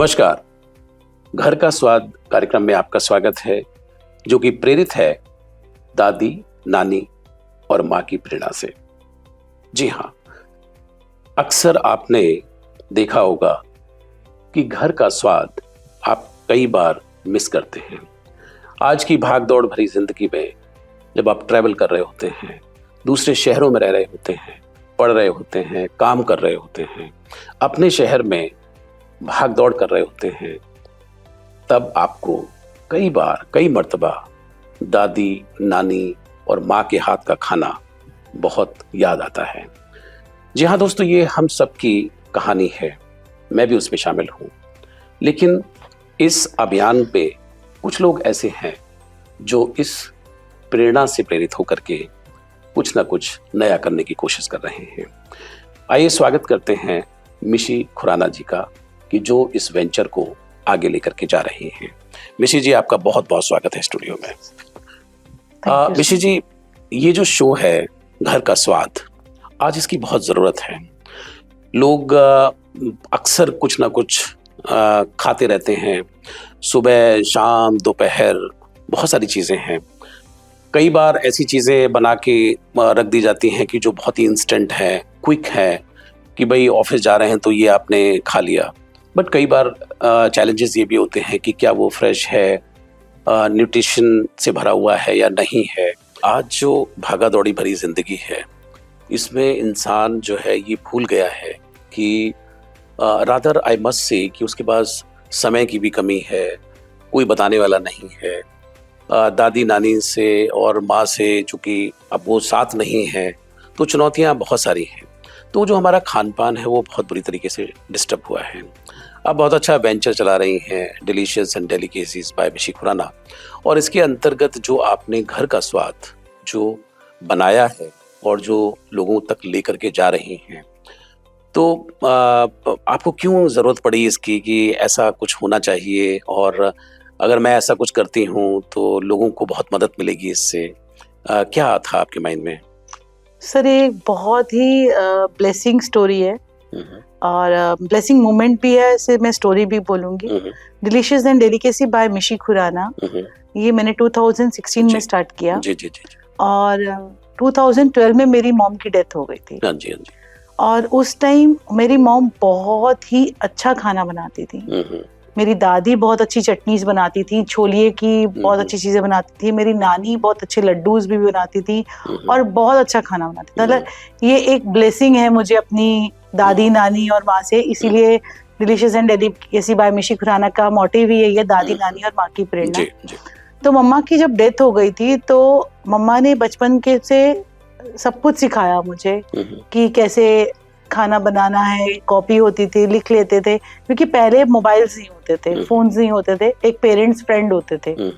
नमस्कार। घर का स्वाद कार्यक्रम में आपका स्वागत है, जो कि प्रेरित है दादी, नानी और माँ की प्रेरणा से। जी हाँ, अक्सर आपने देखा होगा कि घर का स्वाद आप कई बार मिस करते हैं। आज की भाग दौड़ भरी जिंदगी में जब आप ट्रैवल कर रहे होते हैं, दूसरे शहरों में रह रहे होते हैं, पढ़ रहे होते हैं, काम कर रहे होते हैं, अपने शहर में भाग दौड़ कर रहे होते हैं, तब आपको कई मर्तबा दादी, नानी और माँ के हाथ का खाना बहुत याद आता है। जी हाँ दोस्तों, ये हम सबकी कहानी है, मैं भी उसमें शामिल हूँ। लेकिन इस अभियान पे कुछ लोग ऐसे हैं जो इस प्रेरणा से प्रेरित होकर के कुछ ना कुछ नया करने की कोशिश कर रहे हैं। आइए स्वागत करते हैं मिशी खुराना जी का, कि जो इस वेंचर को आगे लेकर के जा रहे हैं। मिशी जी, आपका बहुत बहुत स्वागत है स्टूडियो में। मिशी जी, ये जो शो है घर का स्वाद, आज इसकी बहुत ज़रूरत है। लोग अक्सर कुछ ना कुछ खाते रहते हैं, सुबह, शाम, दोपहर, बहुत सारी चीज़ें हैं। कई बार ऐसी चीज़ें बना के रख दी जाती हैं कि जो बहुत ही इंस्टेंट है, क्विक है, कि भाई ऑफिस जा रहे हैं तो ये आपने खा लिया। बट कई बार चैलेंजेस ये भी होते हैं कि क्या वो फ्रेश है, न्यूट्रिशन से भरा हुआ है या नहीं है। आज जो भागा दौड़ी भरी ज़िंदगी है, इसमें इंसान जो है ये भूल गया है कि रादर आई मस्ट से कि उसके पास समय की भी कमी है, कोई बताने वाला नहीं है। दादी नानी से और माँ से चूँकि अब वो साथ नहीं है, तो चुनौतियाँ बहुत सारी हैं। तो जो हमारा खान पान है वो बहुत बुरी तरीके से डिस्टर्ब हुआ है। अब बहुत अच्छा वेंचर चला रही हैं डिलीशियस एंड डेलिकेसीज बाय मिशी खुराना, और इसके अंतर्गत जो आपने घर का स्वाद जो बनाया है और जो लोगों तक लेकर के जा रही हैं, तो आपको क्यों ज़रूरत पड़ी इसकी कि ऐसा कुछ होना चाहिए, और अगर मैं ऐसा कुछ करती हूँ तो लोगों को बहुत मदद मिलेगी इससे? क्या था आपके माइंड में? सर, ये बहुत ही ब्लेसिंग स्टोरी है और ब्लेसिंग मोमेंट भी है, इसे मैं स्टोरी भी बोलूंगी। डिलीशियस एंड डेलिकेसी बाय मिशी खुराना, ये मैंने 2016 में स्टार्ट किया। जी जी जी। और 2012 में मेरी मॉम की डेथ हो गई थी। हाँ जी, हाँ जी। और उस टाइम मेरी मॉम बहुत ही अच्छा खाना बनाती थी। मेरी दादी बहुत अच्छी चटनीज बनाती थी, छोलिए की बहुत अच्छी चीजें बनाती थी। मेरी नानी बहुत अच्छे लड्डूज भी बनाती थी और बहुत अच्छा खाना बनाती थी। मतलब ये एक ब्लेसिंग है मुझे अपनी दादी, नानी और माँ से। इसीलिए डिलीशियस एंड डेलिकेसी बाय मिशी खुराना का मोटिव ही यही है, दादी, नानी और माँ की प्रेरणा। तो मम्मा की जब डेथ हो गई थी तो मम्मा ने बचपन के से सब कुछ सिखाया मुझे कि कैसे खाना बनाना है। कॉपी होती थी, लिख लेते थे, क्योंकि पहले मोबाइल्स नहीं होते थे, फोन्स नहीं होते थे, एक पेरेंट्स फ्रेंड होते थे।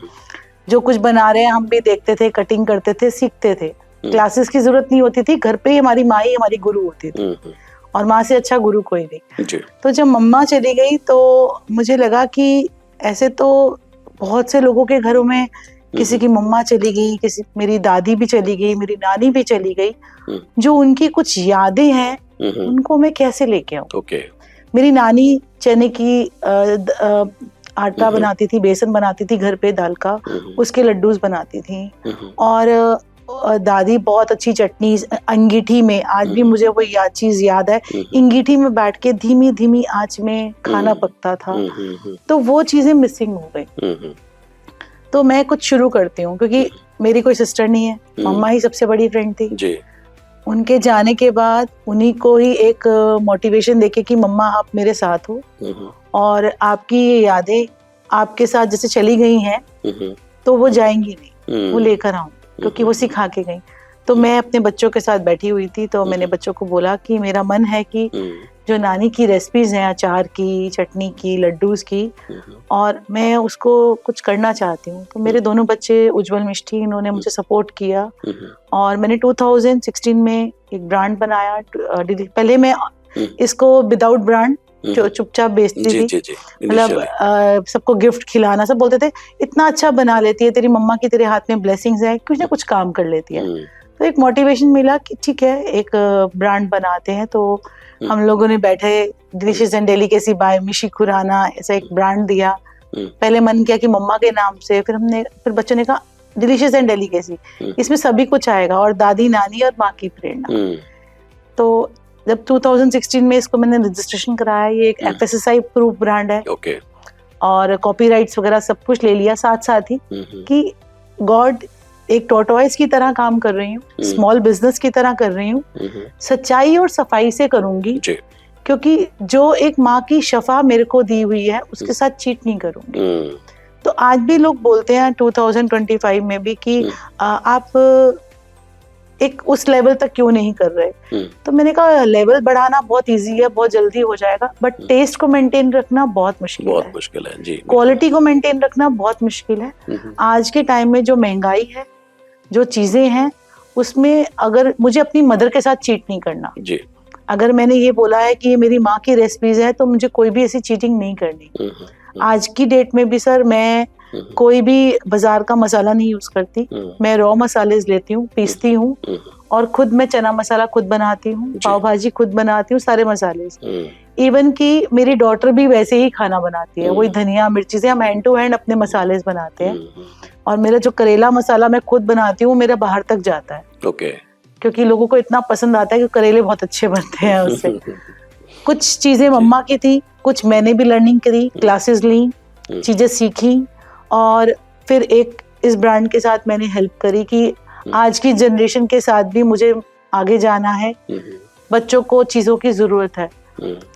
जो कुछ बना रहे हैं हम भी देखते थे, कटिंग करते थे, सीखते थे। क्लासेस की जरूरत नहीं होती थी, घर पे ही हमारी माँ ही हमारी गुरु होती थी, और माँ से अच्छा गुरु कोई नहीं। तो जब मम्मा चली गई तो मुझे लगा कि ऐसे तो बहुत से लोगों के घरों में किसी की मम्मा चली गई, मेरी दादी भी चली गई, मेरी नानी भी चली गई, जो उनकी कुछ यादें हैं उनको मैं कैसे लेके आऊं। मेरी नानी चने की आटा बनाती थी, बेसन बनाती थी घर पे, दाल का, उसके लड्डूज बनाती थी। और दादी बहुत अच्छी चटनी, अंगीठी में, आज भी मुझे वो चीज याद है, अंगीठी में बैठ के धीमी धीमी आंच में खाना पकता था। तो वो चीजें मिसिंग हो गई। तो मैं कुछ शुरू करती हूँ, क्योंकि मेरी कोई सिस्टर नहीं है, मम्मा ही सबसे बड़ी फ्रेंड थी जी। उनके जाने के बाद उन्हीं को ही एक मोटिवेशन देके कि मम्मा आप मेरे साथ हो, और आपकी ये यादें आपके साथ जैसे चली गई हैं तो वो जाएंगी नहीं, वो लेकर आऊं, क्योंकि वो सिखा के गई। तो मैं अपने बच्चों के साथ बैठी हुई थी, तो मैंने बच्चों को बोला कि मेरा मन है कि जो नानी की रेसिपीज हैं, अचार की, चटनी की, लड्डूज की, और मैं उसको कुछ करना चाहती हूँ। तो मेरे दोनों बच्चे, उज्जवल, मिष्टी, इन्होंने मुझे सपोर्ट किया, और मैंने 2016 में एक ब्रांड बनाया। पहले मैं इसको विदाउट ब्रांड जो चुपचाप बेचती थी, मतलब सबको गिफ्ट खिलाना, सब बोलते थे इतना अच्छा बना लेती है तेरी मम्मा की, तेरे हाथ में ब्लेसिंग्स है, कुछ ना कुछ काम कर लेती है। तो एक मोटिवेशन मिला कि ठीक है एक ब्रांड बनाते हैं। तो हम लोगों ने बैठे डिलीशियस एंड डेलिकेसी बाय मिशी खुराना ऐसा एक ब्रांड दिया। पहले मन किया कि मम्मा के नाम से, फिर बच्चों ने कहा डिलीशियस एंड डेलिकेसी, इसमें सभी कुछ आएगा और दादी नानी और माँ की प्रेरणा। तो जब 2016 में इसको मैंने रजिस्ट्रेशन कराया, ये एक FSSAI प्रूफ ब्रांड है और कॉपीराइट्स वगैरह सब कुछ ले लिया साथ साथ ही कि गॉड एक टॉर्टोइस की तरह काम कर रही हूँ, स्मॉल बिजनेस की तरह कर रही हूँ, सच्चाई और सफाई से करूंगी क्योंकि जो एक माँ की शफा मेरे को दी हुई है उसके साथ चीट नहीं करूंगी। तो आज भी लोग बोलते हैं 2025 में भी कि आप एक उस लेवल तक क्यों नहीं कर रहे। तो मैंने कहा लेवल बढ़ाना बहुत इजी है, बहुत जल्दी हो जाएगा, बट टेस्ट को मेंटेन रखना बहुत मुश्किल है जी। क्वालिटी को मेंटेन रखना बहुत मुश्किल है। आज के टाइम में जो महंगाई है, जो चीजें हैं, उसमें अगर मुझे अपनी मदर के साथ चीट नहीं करना जी। अगर मैंने ये बोला है कि ये मेरी माँ की रेसिपीज है तो मुझे कोई भी ऐसी चीटिंग नहीं करनी। आज की डेट में भी सर मैं कोई भी बाजार का मसाला नहीं यूज करती, मैं रॉ मसाले लेती हूँ, पीसती हूँ और खुद मैं चना मसाला खुद बनाती हूँ, पाव भाजी खुद बनाती हूँ, सारे मसाले। इवन कि मेरी डॉटर भी वैसे ही खाना बनाती है, वही धनिया मिर्ची से हम हैंड टू हैंड अपने मसाले बनाते हैं। और मेरा जो करेला मसाला मैं खुद बनाती हूँ, मेरा बाहर तक जाता है क्योंकि लोगों को इतना पसंद आता है कि करेले बहुत अच्छे बनते हैं उससे। कुछ चीजें मम्मा की थी, कुछ मैंने भी लर्निंग करी, क्लासेस ली, चीजें सीखी और फिर एक इस ब्रांड के साथ मैंने हेल्प करी कि आज की जनरेशन के साथ भी मुझे आगे जाना है। बच्चों को चीजों की जरूरत है।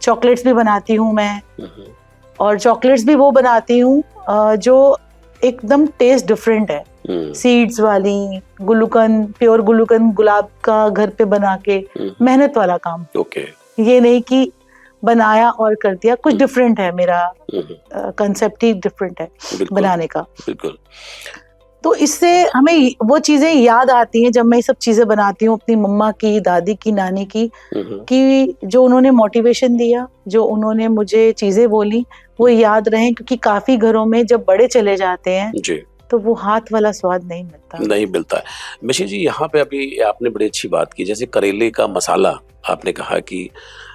चॉकलेट्स भी बनाती हूँ मैं और चॉकलेट्स भी वो बनाती हूँ जो एकदम टेस्ट डिफरेंट है। सीड्स वाली, गुलूकन, प्योर गुलूकन गुलाब का घर पे बना के, मेहनत वाला काम। ये नहीं कि बनाया और कर दिया, कुछ डिफरेंट है। मेरा कंसेप्ट ही डिफरेंट है बनाने का। बिल्कुल। तो इससे हमें वो चीजें याद आती हैं जब मैं ये सब चीजें बनाती हूँ अपनी मम्मा की, दादी की, नानी की, कि जो उन्होंने मोटिवेशन दिया, जो उन्होंने मुझे चीजें बोली, वो याद रहें। क्योंकि काफी घरों में जब बड़े चले जाते हैं जी, तो वो हाथ वाला स्वाद नहीं मिलता है। मिशी जी, यहाँ पे अभी आपने बड़ी अच्छी बात की, जैसे करेले का मसाला आपने कहा कि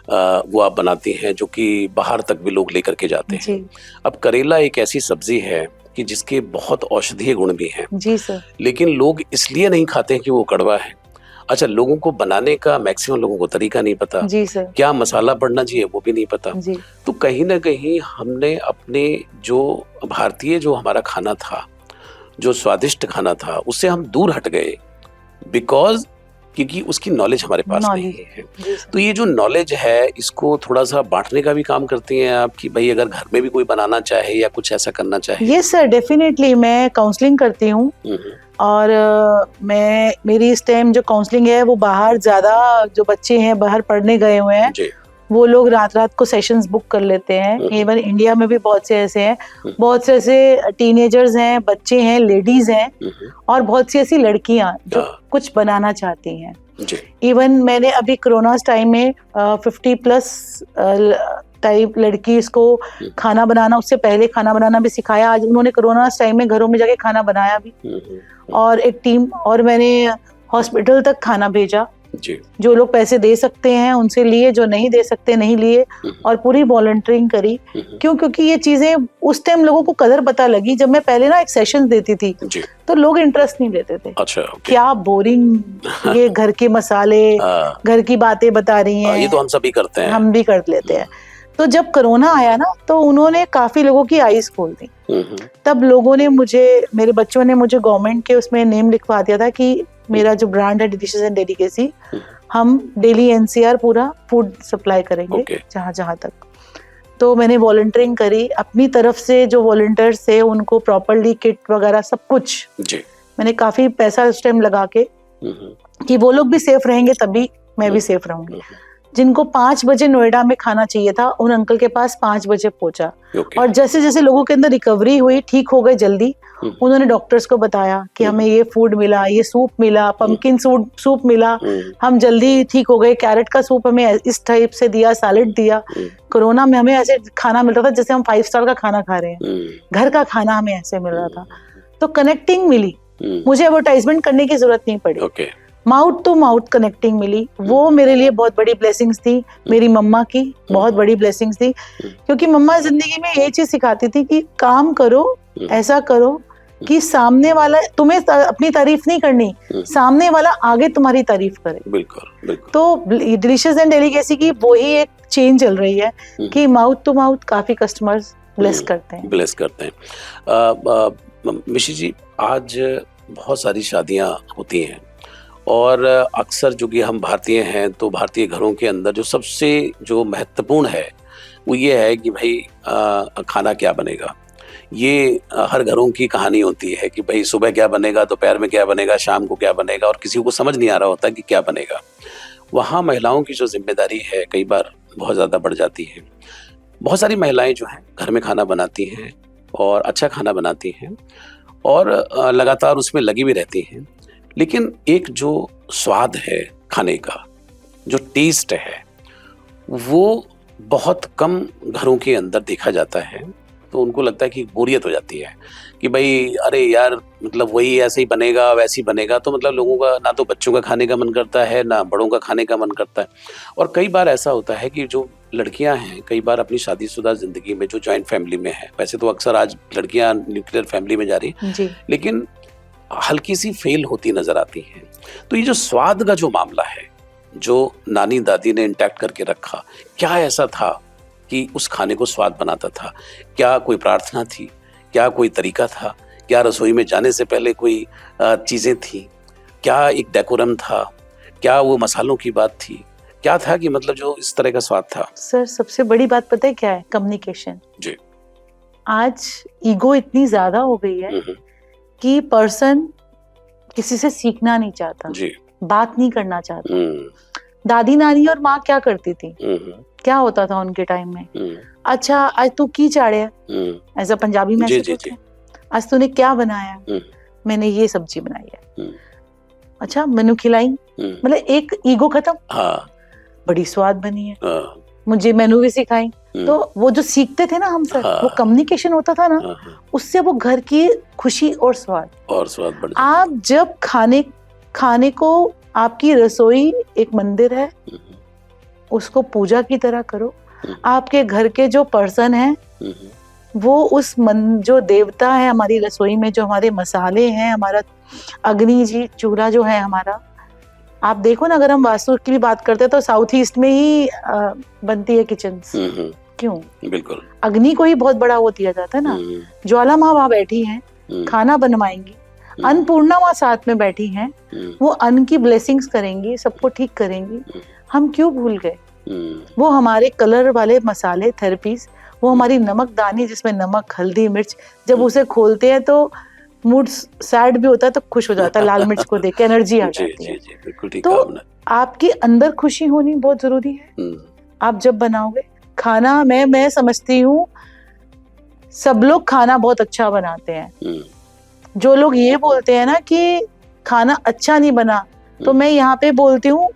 वो आप बनाती हैं जो कि बाहर तक भी लोग लेकर के जाते हैं। अब करेला एक ऐसी सब्जी है कि जिसके बहुत औषधीय गुण भी हैं जी सर, लेकिन लोग इसलिए नहीं खाते हैं कि वो कड़वा है। अच्छा, लोगों को बनाने का मैक्सिमम लोगों को तरीका नहीं पता जी सर, क्या मसाला पड़ना चाहिए वो भी नहीं पता जी। तो कहीं ना कहीं हमने अपने जो भारतीय जो हमारा खाना था, जो स्वादिष्ट खाना था, उससे हम दूर हट गए बिकॉज क्योंकि उसकी नॉलेज हमारे पास नहीं है। तो ये जो नॉलेज है, इसको थोड़ा सा बांटने का भी काम करती हैं आप कि भाई अगर घर में भी कोई बनाना चाहे या कुछ ऐसा करना चाहे? Yes sir, definitely. मैं काउंसलिंग करती हूँ और मेरी इस टाइम जो काउंसलिंग है वो बाहर ज्यादा जो बच्चे हैं बाहर पढ़ने गए हुए हैं वो लोग रात को सेशंस बुक कर लेते हैं। इवन इंडिया में भी बहुत से ऐसे हैं, बहुत से ऐसे टीनेजर्स हैं, बच्चे हैं, लेडीज हैं और बहुत सी ऐसी लड़कियां जो कुछ बनाना चाहती हैं। इवन मैंने अभी कोरोना टाइम में 50+ टाइप लड़की इसको खाना बनाना, उससे पहले खाना बनाना भी सिखाया। आज उन्होंने कोरोना टाइम में घरों में जाके खाना बनाया भी और एक टीम, और मैंने हॉस्पिटल तक खाना भेजा जी। जो लोग पैसे दे सकते हैं उनसे लिए, जो नहीं दे सकते नहीं लिए, और पूरी वॉलंटियरिंग करी। क्यों? क्योंकि ये चीजें उस टाइम लोगों को कदर पता लगी जब मैं पहले ना एक सेशन देती थी जी। तो लोग इंटरेस्ट नहीं लेते थे। अच्छा, क्या बोरिंग, ये घर के मसाले घर की बातें बता रही हैं। ये तो हम सभी करते हैं, हम भी कर लेते हैं। तो जब कोरोना आया ना तो उन्होंने काफी लोगों की आईज खोल दी। तब लोगों ने मेरे बच्चों ने मुझे गवर्नमेंट के उसमें नेम लिखवा दिया था कि मेरा जो ब्रांड है डिलीशियस एंड डेलिकेसी, हम डेली NCR पूरा फूड सप्लाई करेंगे जहाँ तक। तो मैंने वॉलंटियरिंग करी अपनी तरफ से, जो वॉलंटियर्स थे उनको प्रॉपरली किट वगैरह सब कुछ जी। मैंने काफी पैसा उस टाइम लगा के कि वो लोग भी सेफ रहेंगे तभी मैं भी सेफ रहूंगी। जिनको 5 बजे नोएडा में खाना चाहिए था उन अंकल के पास 5 बजे पहुंचा। और जैसे जैसे लोगों के अंदर रिकवरी हुई, ठीक हो गए जल्दी, उन्होंने डॉक्टर्स को बताया कि हमें ये फूड मिला, ये सूप मिला, पंपकिन सूप मिला, हम जल्दी ठीक हो गए। कैरेट का सूप हमें इस टाइप से दिया, सैलेड दिया। कोरोना में हमें ऐसे खाना मिल रहा था जैसे हम 5 स्टार का खाना खा रहे हैं, घर का खाना हमें ऐसे मिल रहा था। तो कनेक्टिंग मिली, मुझे एडवर्टाइजमेंट करने की जरूरत नहीं पड़ी। माउथ टू माउथ कनेक्टिंग मिली, वो मेरे लिए बहुत बड़ी ब्लेसिंग्स थी। मेरी मम्मा की बहुत बड़ी ब्लेसिंग्स थी, क्योंकि मम्मा जिंदगी में ये चीज सिखाती थी कि काम करो, ऐसा करो कि सामने वाला, तुम्हें अपनी तारीफ नहीं करनी, सामने वाला आगे तुम्हारी तारीफ करे। बिल्कुल बिल्कुल। तो डिलीशियस एंड डेलीकेसी की वही एक चेन चल रही है कि माउथ टू माउथ काफी कस्टमर्स ब्लेस करते हैं। मिशी जी, आज बहुत सारी शादियां होती हैं और अक्सर जो कि हम भारतीय हैं तो भारतीय घरों के अंदर जो सबसे जो महत्वपूर्ण है वो ये है कि भाई खाना क्या बनेगा। ये हर घरों की कहानी होती है कि भाई सुबह क्या बनेगा, दोपहर में क्या बनेगा, शाम को क्या बनेगा, और किसी को समझ नहीं आ रहा होता कि क्या बनेगा। वहाँ महिलाओं की जो जिम्मेदारी है कई बार बहुत ज़्यादा बढ़ जाती है। बहुत सारी महिलाएं जो हैं घर में खाना बनाती हैं और अच्छा खाना बनाती हैं और लगातार उसमें लगी भी रहती हैं, लेकिन एक जो स्वाद है खाने का, जो टेस्ट है, वो बहुत कम घरों के अंदर देखा जाता है। तो उनको लगता है कि बोरियत हो जाती है कि भाई अरे यार, मतलब वही ऐसे ही बनेगा, वैसे ही बनेगा। तो मतलब लोगों का ना तो बच्चों का खाने का मन करता है, ना बड़ों का खाने का मन करता है। और कई बार ऐसा होता है कि जो लड़कियां हैं कई बार अपनी शादीशुदा जिंदगी में जो जॉइंट फैमिली में है, वैसे तो अक्सर आज लड़कियां न्यूक्लियर फैमिली में जा रही हैं, लेकिन हल्की सी फेल होती नजर आती हैं। तो ये जो स्वाद का जो मामला है, जो नानी दादी ने इंटैक्ट करके रखा, क्या ऐसा था कि उस खाने को स्वाद बनाता था? क्या कोई प्रार्थना थी? क्या कोई तरीका था? क्या रसोई में जाने से पहले कोई चीजें थी? क्या एक डेकोरम था? क्या वो मसालों की बात थी? क्या था कि मतलब जो इस तरह का स्वाद था? सर, सबसे बड़ी बात पता है क्या है? कम्युनिकेशन जी। आज ईगो इतनी ज्यादा हो गई है कि पर्सन किसी से सीखना नहीं चाहता जी, बात नहीं करना चाहता। दादी नानी और माँ क्या करती थी, क्या होता था उनके टाइम में? अच्छा, आज तू की चाड़े, ऐसा पंजाबी में ऐसे आज तूने क्या बनाया? मैंने ये सब्जी बनाई है। अच्छा, मेनू खिलाई, मतलब एक ईगो खत्म। हाँ। बड़ी स्वाद बनी है, मुझे मेनू भी सिखाई। तो वो जो सीखते थे ना हम सर, वो कम्युनिकेशन होता था ना, उससे वो घर की खुशी और स्वाद बढ़ जाता। आप जब खाने को, आपकी रसोई एक मंदिर है, उसको पूजा की तरह करो। आपके घर के जो पर्सन है वो उस जो देवता है हमारी रसोई में, जो हमारे मसाले हैं, हमारा अग्नि जी चूल्हा जो है हमारा, आप देखो ना, अगर हम वास्तु की भी बात करते हैं तो साउथ ईस्ट में ही बनती है किचन। क्यों? बिल्कुल, अग्नि को ही बहुत बड़ा वो दिया जाता है ना। ज्वाला माँ वहाँ बैठी हैं, खाना बनवाएंगी। अन्नपूर्णा माँ साथ में बैठी हैं, वो अन्न की ब्लेसिंग्स करेंगी, सबको ठीक करेंगी। हम क्यों भूल गए? वो हमारे कलर वाले मसाले थेरेपीज, वो हमारी नमक दानी जिसमें नमक, हल्दी, मिर्च, जब उसे खोलते हैं तो मूड सैड भी होता है तो खुश हो जाता है, लाल मिर्च को देख के एनर्जी आ जाती है। बिल्कुल ठीक। तो आपके अंदर खुशी होनी बहुत जरूरी है। आप जब बनाओगे खाना, मैं समझती हूँ सब लोग खाना बहुत अच्छा बनाते हैं। जो लोग ये बोलते हैं ना कि खाना अच्छा नहीं बना, तो मैं यहाँ पे बोलती हूँ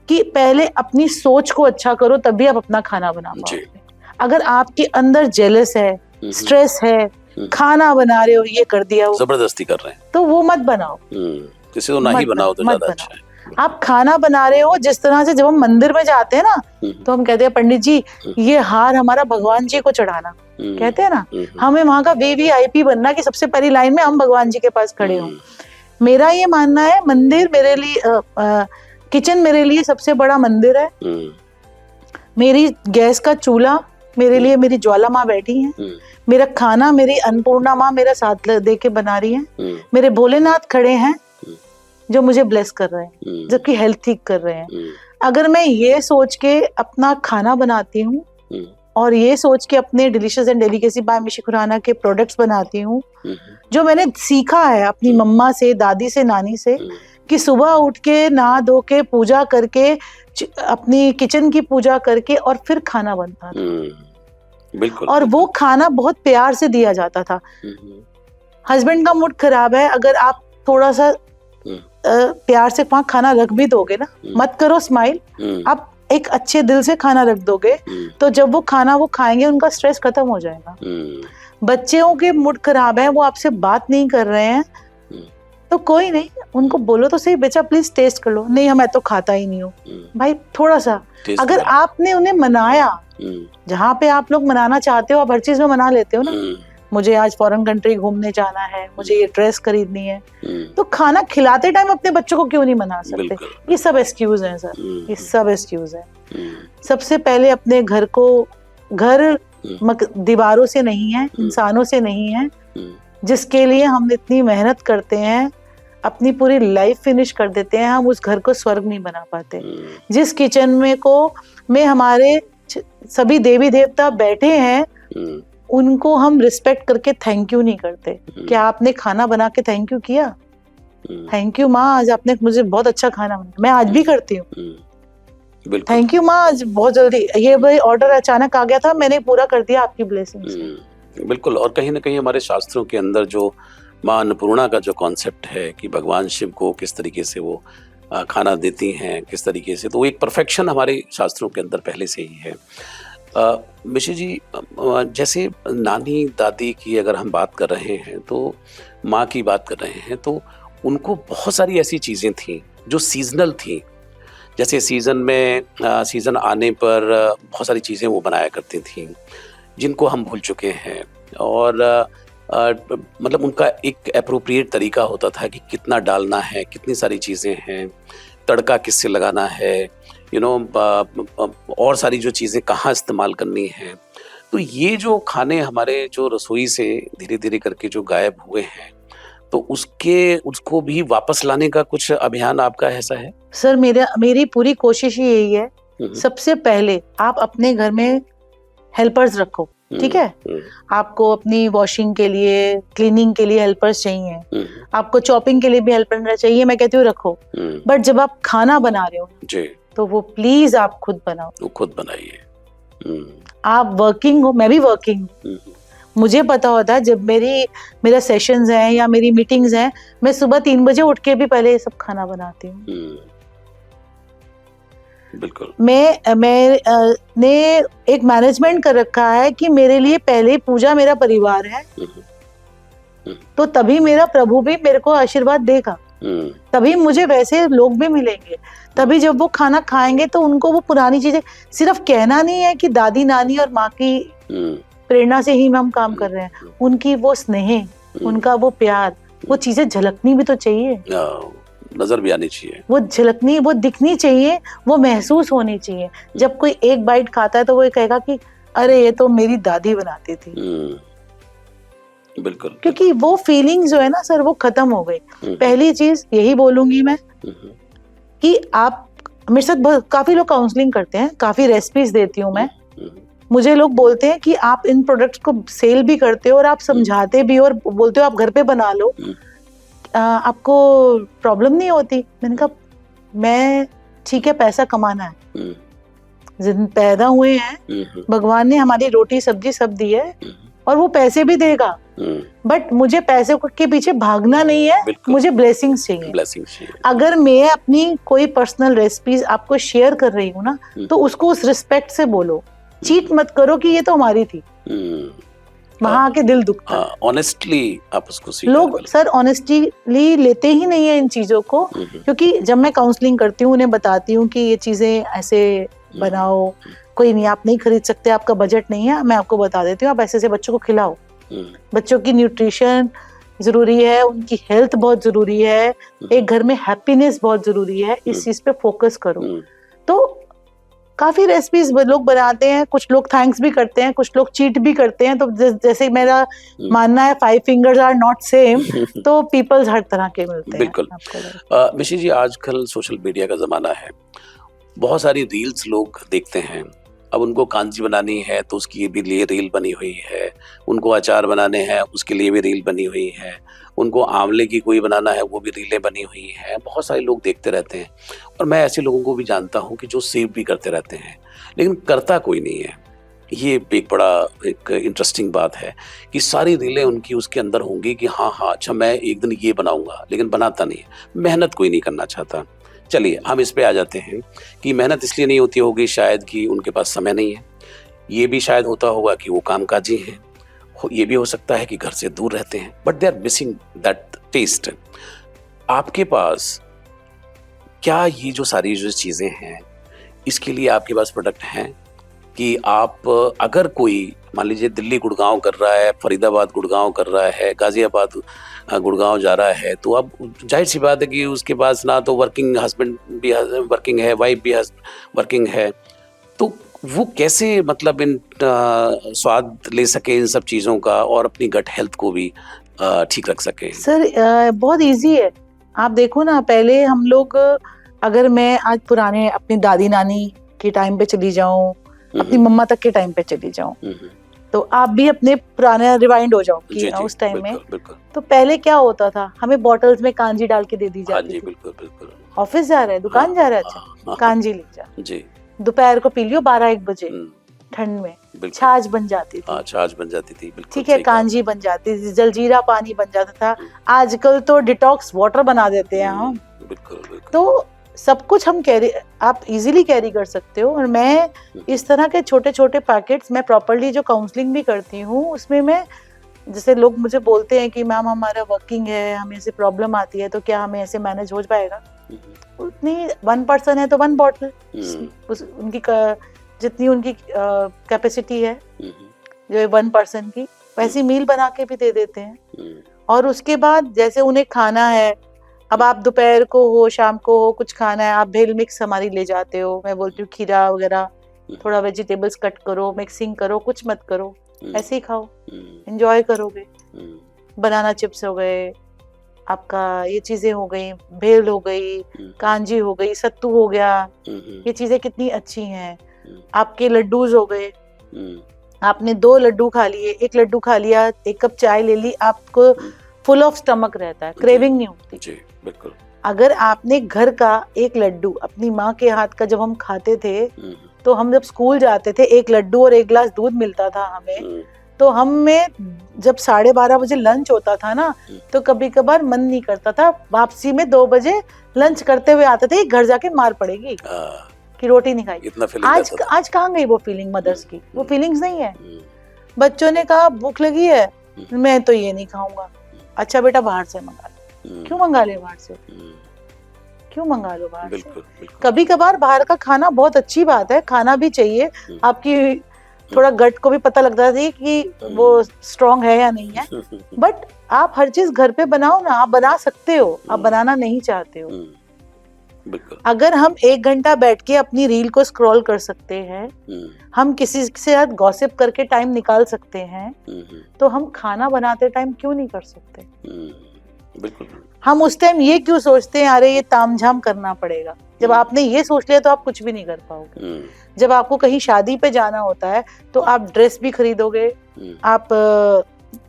कि पहले अपनी सोच को अच्छा करो, तभी आप अपना खाना बना पाओगे। अगर आपके अंदर जेलस है, स्ट्रेस है, खाना बना रहे हो, ये कर दिया, जबरदस्ती कर रहे हैं, तो वो मत बनाओ। किसी को ना ही बनाओ तो ज्यादा अच्छा है। आप खाना बना रहे हो, जिस तरह से जब हम मंदिर में जाते हैं ना, तो हम कहते हैं पंडित जी ये हार हमारा भगवान जी को चढ़ाना, कहते हैं ना, हमें वहां का VVIP बनना कि सबसे पहली लाइन में हम भगवान जी के पास खड़े हों। मेरा ये मानना है, मंदिर मेरे लिए, किचन मेरे लिए सबसे बड़ा मंदिर है। मेरी गैस का चूल्हा मेरे लिए मेरी ज्वाला माँ बैठी है। मेरा खाना मेरी अन्नपूर्णा माँ मेरा साथ दे के बना रही है। मेरे भोलेनाथ खड़े हैं जो मुझे ब्लेस कर रहे हैं, जबकि हेल्थ ठीक कर रहे हैं। अगर मैं ये सोच के अपना खाना बनाती हूँ और ये सोच के अपने डिलीशियस एंड डेलिकेसी बाय मिशी खुराना के प्रोडक्ट्स बनाती हूँ, जो मैंने सीखा है अपनी मम्मा से, दादी से, नानी से, कि सुबह उठ के नहा धो के पूजा करके, अपनी किचन की पूजा करके और फिर खाना बनता था। बिल्कुल। और वो खाना बहुत प्यार से दिया जाता था। हस्बैंड का मूड खराब है, अगर आप थोड़ा सा प्यार से वहाँ खाना रख भी दोगे ना, मत करो स्माइल, आप एक अच्छे दिल से खाना रख दोगे, तो जब वो खाना वो खाएंगे उनका स्ट्रेस खत्म हो जाएगा। बच्चों के मूड खराब है, वो आपसे बात नहीं कर रहे हैं, तो कोई नहीं, उनको बोलो तो सही, बेचा प्लीज टेस्ट कर लो। नहीं, मैं तो खाता ही नहीं हूँ। भाई थोड़ा सा अगर आपने उन्हें मनाया, जहाँ पे आप लोग मनाना चाहते हो आप हर चीज में मना लेते हो ना। मुझे आज फॉरेन कंट्री घूमने जाना है, मुझे ये ड्रेस खरीदनी है, तो खाना खिलाते टाइम अपने बच्चों को क्यों नहीं मना सकते? ये सब एक्सक्यूज हैं सर, ये सब एक्सक्यूज है। सबसे पहले अपने घर को, घर दीवारों से नहीं है, इंसानों से नहीं है, जिसके लिए हम इतनी मेहनत करते हैं, अपनी पूरी लाइफ फिनिश कर देते हैं, हम उस घर को स्वर्ग नहीं बना पाते। जिस किचन में हमारे सभी देवी देवता बैठे हैं, उनको हम रिस्पेक्ट करके थैंक यू नहीं करते। क्या आपने खाना बना के थैंक यू किया? थैंक यू माँ, आज आपने मुझे बहुत अच्छा खाना बनाया। मैं आज भी करती हूँ, थैंक यू माँ, आज बहुत जल्दी ये भाई ऑर्डर अचानक आ गया था, मैंने पूरा कर दिया आपकी ब्लेसिंग से। बिल्कुल। और कहीं ना कहीं हमारे शास्त्रों के अंदर जो माँ अन्नपूर्णा का जो कॉन्सेप्ट है कि भगवान शिव को किस तरीके से वो खाना देती हैं, किस तरीके से, तो वो एक परफेक्शन हमारे शास्त्रों के अंदर पहले से ही है। मिश्री जी, जैसे नानी दादी की अगर हम बात कर रहे हैं, तो माँ की बात कर रहे हैं, तो उनको बहुत सारी ऐसी चीज़ें थीं जो सीजनल थीं। जैसे सीज़न आने पर बहुत सारी चीज़ें वो बनाया करती थीं जिनको हम भूल चुके हैं। और मतलब उनका एक एप्रोप्रिएट तरीका होता था कि कितना डालना है, कितनी सारी चीज़ें हैं, तड़का किससे लगाना है, और सारी जो चीज़ें कहाँ इस्तेमाल करनी है। तो ये जो खाने हमारे जो रसोई से धीरे धीरे करके जो गायब हुए हैं, तो उसको भी वापस लाने का कुछ अभियान आपका ऐसा है? सर मेरी पूरी कोशिश ही यही है। सबसे पहले आप अपने घर में हेल्पर्स रखो, ठीक है? आपको अपनी वॉशिंग के लिए, क्लीनिंग के लिए हेल्पर्स चाहिए, आपको चॉपिंग के लिए भी हेल्पर चाहिए, मैं कहती हूँ रखो। बट जब आप खाना बना रहे हो जी, तो वो प्लीज आप खुद बनाओ, वो खुद बनाइए। आप वर्किंग हो, मैं भी वर्किंग हूँ, मुझे पता होता है जब मेरा सेशंस हैं या मेरी मीटिंग्स हैं, मैं सुबह 3 बजे उठ के भी पहले ये सब खाना बनाती हूँ। बिल्कुल। मैंने एक मैनेजमेंट कर रखा है कि मेरे लिए पहले पूजा मेरा परिवार है, तो तभी मेरा प्रभु भी मेरे को आशीर्वाद देगा, तभी मुझे वैसे लोग भी मिलेंगे, तभी जब वो खाना खाएंगे तो उनको वो पुरानी चीजें, सिर्फ कहना नहीं है कि दादी नानी और माँ की प्रेरणा से ही हम काम कर रहे हैं, उनकी वो स्नेह, उनका वो प्यार, वो चीजें झलकनी भी तो चाहिए, नजर भी आनी चाहिए, वो झलकनी, वो दिखनी चाहिए, वो महसूस होनी चाहिए। जब कोई एक बाइट खाता है तो वो कहेगा कि अरे ये तो मेरी दादी बनाती थी। बिल्कुल। क्योंकि वो फीलिंग जो है ना सर, वो खत्म हो गई। पहली चीज यही बोलूंगी मैं कि आप मेरे साथ काफी लोग काउंसलिंग करते हैं, काफी रेसिपीज देती हूँ मैं, मुझे लोग बोलते हैं कि आप इन प्रोडक्ट्स को सेल भी करते हो और आप समझाते भी और बोलते हो आप घर पे बना लो, आपको प्रॉब्लम नहीं होती। मैंने कहा मैं ठीक है, पैसा कमाना है, पैदा हुए हैं, भगवान ने हमारी रोटी सब्जी सब दी है और वो पैसे भी देगा, बट मुझे पैसे के पीछे भागना नहीं है, मुझे ब्लेसिंग्स चाहिए। अगर मैं अपनी कोई पर्सनल रेसिपीज आपको शेयर कर रही हूँ ना, तो उसको उस रिस्पेक्ट से बोलो, चीट मत करो कि ये तो हमारी थी, वहां आके दिल दुखता है। ऑनेस्टली आप उसको लोग सर ऑनेस्टली लेते ही नहीं है इन चीजों को, क्योंकि जब मैं काउंसलिंग करती हूँ, उन्हें बताती हूँ कि ये चीजें ऐसे बनाओ, कोई नहीं, आप नहीं खरीद सकते, आपका बजट नहीं है, मैं आपको बता देती हूँ, आप ऐसे बच्चों को खिलाओ। बच्चों की न्यूट्रिशन जरूरी है, उनकी हेल्थ बहुत जरूरी है, एक घर में हैप्पीनेस बहुत जरूरी है, इस चीज पे फोकस करो। तो काफी रेसिपीज लोग बनाते हैं, कुछ लोग थैंक्स भी करते हैं, कुछ लोग चीट भी करते हैं। तो जैसे मेरा मानना है 5 fingers आर नॉट सेम, तो पीपल्स हर तरह के मिलते हैं। बिल्कुल। मिश्री जी, आजकल सोशल मीडिया का जमाना है, बहुत सारी रील्स लोग देखते हैं। अब उनको कांजी बनानी है तो उसके लिए रील बनी हुई है, उनको अचार बनाने हैं उसके लिए भी रील बनी हुई है, उनको आंवले की कोई बनाना है वो भी रीलें बनी हुई हैं। बहुत सारे लोग देखते रहते हैं, और मैं ऐसे लोगों को भी जानता हूँ कि जो सेव भी करते रहते हैं, लेकिन करता कोई नहीं है। ये एक बड़ा एक इंटरेस्टिंग बात है कि सारी रीलें उनकी उसके अंदर होंगी कि हाँ अच्छा मैं एक दिन ये बनाऊंगा, लेकिन बनाता नहीं है, मेहनत कोई नहीं करना चाहता। चलिए हम इस पे आ जाते हैं कि मेहनत इसलिए नहीं होती होगी शायद कि उनके पास समय नहीं है, ये भी शायद होता होगा कि वो कामकाजी हैं, ये भी हो सकता है कि घर से दूर रहते हैं, but they are missing that taste. आपके पास क्या ये जो सारी जो चीजें हैं, इसके लिए आपके पास प्रोडक्ट हैं कि आप अगर कोई मान लीजिए दिल्ली गुड़गांव कर रहा है, फरीदाबाद गुड़गांव कर रहा है, गाजियाबाद गुड़गांव जा रहा है, तो अब जाहिर सी बात है कि उसके पास ना तो वर्किंग हस्बैंड भी वर्किंग है, वाइफ भी वर्किंग है, तो वो कैसे मतलब इन स्वाद ले सके इन सब चीज़ों का और अपनी गट हेल्थ को भी ठीक रख सके? सर बहुत इजी है। आप देखो ना, पहले हम लोग, अगर मैं आज पुराने अपनी दादी नानी के टाइम पे चली जाऊं, अपनी मम्मा तक के टाइम पे चली जाऊं, तो आप भी अपने पुराने रिवाइंड हो जाओ कि उस टाइम में तो पहले क्या होता था, हमें बॉटल्स में कांजी डाल के दे दी जाती थी। बिल्कुल बिल्कुल। ऑफिस जा रहा है, दुकान जा रहा है, अच्छा कांजी ले जा जी, दोपहर को पी लियो 12-1 बजे ठंड में, छाछ बन जाती थी। छाछ बन जाती थी, ठीक है, कांजी बन जाती थी, जलजीरा पानी बन जाता था। आजकल तो डिटॉक्स वाटर बना देते हैं हम। बिल्कुल। तो सब कुछ हम आप इजीली कैरी कर सकते हो। और मैं इस तरह के छोटे छोटे पैकेट्स, मैं प्रॉपर्ली जो काउंसलिंग भी करती हूँ उसमें मैं, जैसे लोग मुझे बोलते हैं कि मैम हमारा वर्किंग है, हमें ऐसे प्रॉब्लम आती है, तो क्या हमें ऐसे मैनेज हो पाएगा? उतनी 1 पर्सन है तो 1 बॉटल, उनकी जितनी उनकी कैपेसिटी है जो 1 पर्सन की, वैसी मील बना के भी दे देते हैं। और उसके बाद जैसे उन्हें खाना है, अब आप दोपहर को हो, शाम को हो, कुछ खाना है, आप भेल मिक्स हमारी ले जाते हो। मैं बोलती हूँ खीरा वगैरह, थोड़ा वेजिटेबल्स कट करो, मिक्सिंग करो, कुछ मत करो, ऐसे ही खाओ, एंजॉय करोगे। बनाना चिप्स हो गए, आपका ये चीजें हो गई, भेल हो गई, कांजी हो गई, सत्तू हो गया, ये चीजें कितनी अच्छी हैं। आपके लड्डूज हो गए, आपने 2 लड्डू खा लिए, 1 लड्डू खा लिया, 1 कप चाय ले ली, आपको फुल ऑफ स्टमक रहता है, क्रेविंग नहीं होती जी। बिल्कुल। अगर आपने घर का 1 लड्डू अपनी माँ के हाथ का, जब हम खाते थे तो हम जब स्कूल जाते थे, 1 लड्डू और 1 ग्लास दूध मिलता था हमें, तो हमें जब 12:30 बजे लंच होता था ना, तो कभी कभार मन नहीं करता था, वापसी में 2 बजे लंच करते हुए आते थे, घर जाके मार पड़ेगी कि रोटी नहीं खाई। आज कहाँ गई वो फीलिंग मदर्स की? वो फीलिंग्स नहीं है। बच्चों ने कहा भूख लगी है, मैं तो ये नहीं खाऊंगा, अच्छा बेटा बाहर से मंगा लो। क्यों मंगा ले बाहर से? क्यों मंगा लो बाहर से? कभी कभार बाहर का खाना बहुत अच्छी बात है, खाना भी चाहिए। आपकी थोड़ा गट को भी पता लगता है कि वो स्ट्रांग है या नहीं है। बट आप हर चीज घर पे बनाओ ना, आप बना सकते हो, आप बनाना नहीं चाहते हो। अगर हम 1 घंटा बैठ के अपनी रील को स्क्रॉल कर सकते हैं, हम किसी से साथ गॉसिप करके टाइम निकाल सकते हैं, तो हम खाना बनाते टाइम क्यों नहीं कर सकते? बिल्कुल। हम उस टाइम ये क्यों सोचते हैं अरे ये तामझाम करना पड़ेगा? जब आपने ये सोच लिया तो आप कुछ भी नहीं कर पाओगे। जब आपको कहीं शादी पे जाना होता है तो आप ड्रेस भी खरीदोगे, आप